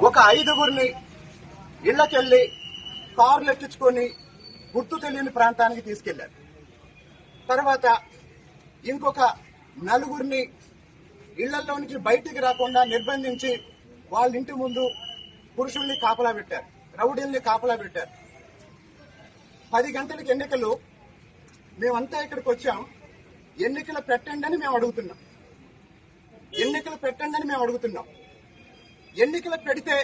ఒక 5గురిని ఇళ్లకెళ్లి కార్లు ఎక్కించుకొని గుర్తు తెలియని ప్రాంతానికి తీసుకెళ్లారు. తర్వాత ఇంకొక 4గురిని ఇళ్లలోనికి బయటికి రాకుండా నిర్బంధించి వాళ్ళ ఇంటి ముందు పురుషుల్ని కాపలా పెట్టారు, రౌడీల్ని కాపలా పెట్టారు. 10 గంటలకు ఎన్నికలు, మేమంతా ఇక్కడికి వచ్చాం. ఎన్నికలు పెట్టండి అని మేము అడుగుతున్నాం. ఎన్నికలు పెడితే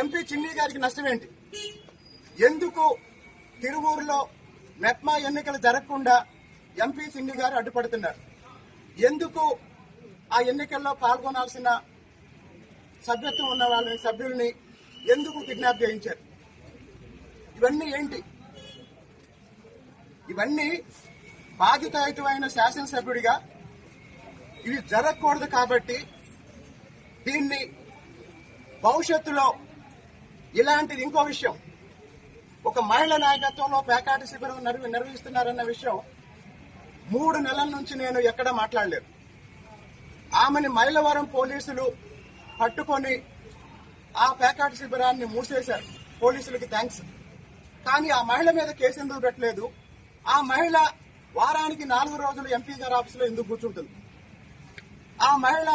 ఎంపీ చిన్ని గారికి నష్టం ఏంటి? ఎందుకు తిరువూరులో మెప్మా ఎన్నికలు జరగకుండా ఎంపీ చిన్ని గారు అడ్డుపడుతున్నారు? ఎందుకు ఆ ఎన్నికల్లో పాల్గొనాల్సిన సభ్యత్వం ఉన్న వాళ్ళని, సభ్యుల్ని ఎందుకు కిడ్నాప్ చేయించారు? ఇవన్నీ ఏంటి? ఇవన్నీ బాధ్యతాయుతమైన శాసనసభ్యుడిగా ఇవి జరగకూడదు. కాబట్టి దీన్ని భవిష్యత్తులో ఇలాంటిది ఇంకో విషయం, ఒక మహిళ నాయకత్వంలో పేకాటి శిబిరం నిర్వహిస్తున్నారన్న విషయం 3 నెలల నుంచి నేను ఎక్కడ మాట్లాడలేదు. ఆమెని మైలవరం పోలీసులు పట్టుకొని ఆ పేకాటి శిబిరాన్ని మూసేశారు. పోలీసులకి థ్యాంక్స్. కానీ ఆ మహిళ మీద కేసు ఎందుకు పెట్టలేదు? ఆ మహిళ వారానికి 4 రోజులు ఎంపీ గారి ఆఫీసులో ఎందుకు కూర్చుంటుంది? ఆ మహిళ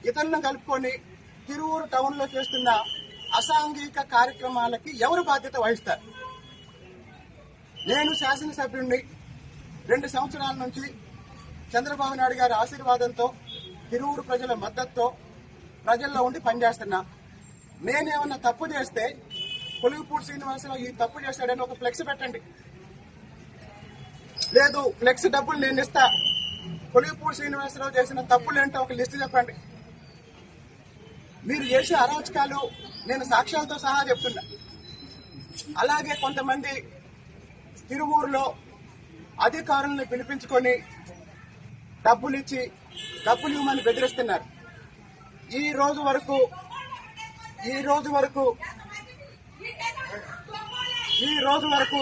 ఇతరులను కలుపుకొని తిరువూరు టౌన్ లో చేస్తున్న అసాంఘిక కార్యక్రమాలకి ఎవరు బాధ్యత వహిస్తారు? నేను శాసనసభ్యుడిని 2 సంవత్సరాల నుంచి చంద్రబాబు నాయుడు గారి ఆశీర్వాదంతో, తిరువూరు ప్రజల మద్దతుతో ప్రజల్లో ఉండి పనిచేస్తున్నా. నేనేమన్నా తప్పు చేస్తే కొలుగుపూడి శ్రీనివాసరావు ఈ తప్పు చేశాడని ఒక ఫ్లెక్స్ పెట్టండి. లేదు, ఫ్లెక్స్ డబ్బులు నేను ఇస్తా, కొలుగుపూడి శ్రీనివాసరావు చేసిన తప్పులేంటో ఒక లిస్టు చెప్పండి. మీరు చేసే అరాచకాలు నేను సాక్ష్యాలతో సహా చెప్తున్నా. అలాగే కొంతమంది తిరువూరులో అధికారులను పిలిపించుకొని డబ్బులిచ్చి డబ్బులు ఇవ్వమని బెదిరిస్తున్నారు. ఈ రోజు వరకు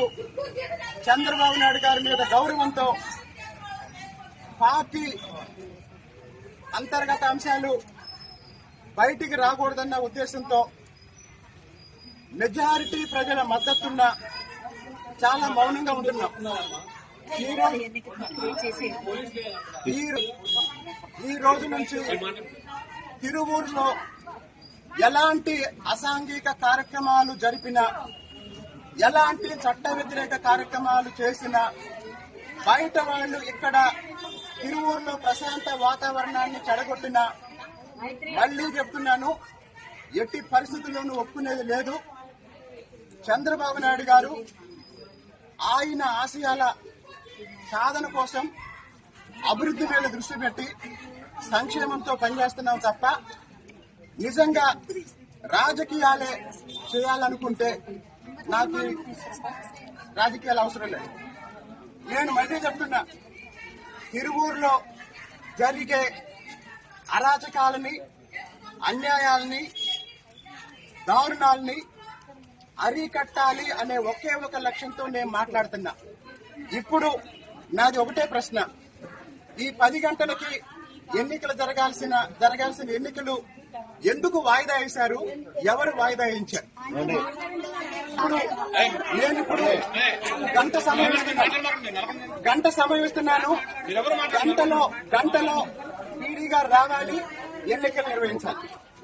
చంద్రబాబు నాయుడు గారి మీద గౌరవంతో, పార్టీ అంతర్గత అంశాలు బయటికి రాకూడదన్న ఉద్దేశంతో మెజారిటీ ప్రజల మద్దతున్న చాలా మౌనంగా ఉంటున్నాం. ఈ రోజు నుంచి తిరువూరులో ఎలాంటి అసాంఘిక కార్యక్రమాలు జరిపినా, ఎలాంటి చట్ట వ్యతిరేక కార్యక్రమాలు చేసినా, బయట వాళ్ళు ఇక్కడ తిరువూరులో ప్రశాంత వాతావరణాన్ని చెడగొట్టినా, మళ్లీ చెప్తున్నాను, ఎట్టి పరిస్థితుల్లోనూ ఒప్పుకునేది లేదు. చంద్రబాబు నాయుడు గారు ఆయన ఆశయాల సాధన కోసం అభివృద్ధి మీద దృష్టి పెట్టి సంక్షేమంతో పనిచేస్తున్నాం తప్ప నిజంగా రాజకీయాలే చేయాలనుకుంటే నాకు రాజకీయాలు అవసరం లేదు. నేను మళ్ళీ చెప్తున్నా, తిరువూరులో జరిగే అరాచకాలని, అన్యాయాలని, దారుణాలని అరికట్టాలి అనే ఒకే ఒక లక్ష్యంతో నేను మాట్లాడుతున్నా. ఇప్పుడు నాది ఒకటే ప్రశ్న, ఈ 10 గంటలకి ఎన్నికలు జరగాల్సిన ఎన్నికలు ఎందుకు వాయిదా వేశారు? ఎవరు వాయిదా వేయించారు? నేను ఇప్పుడు గంట సమయం ఇస్తున్నాను. గంటలో పీడీ గారు రావాలి, ఎన్నికలు నిర్వహించాలి.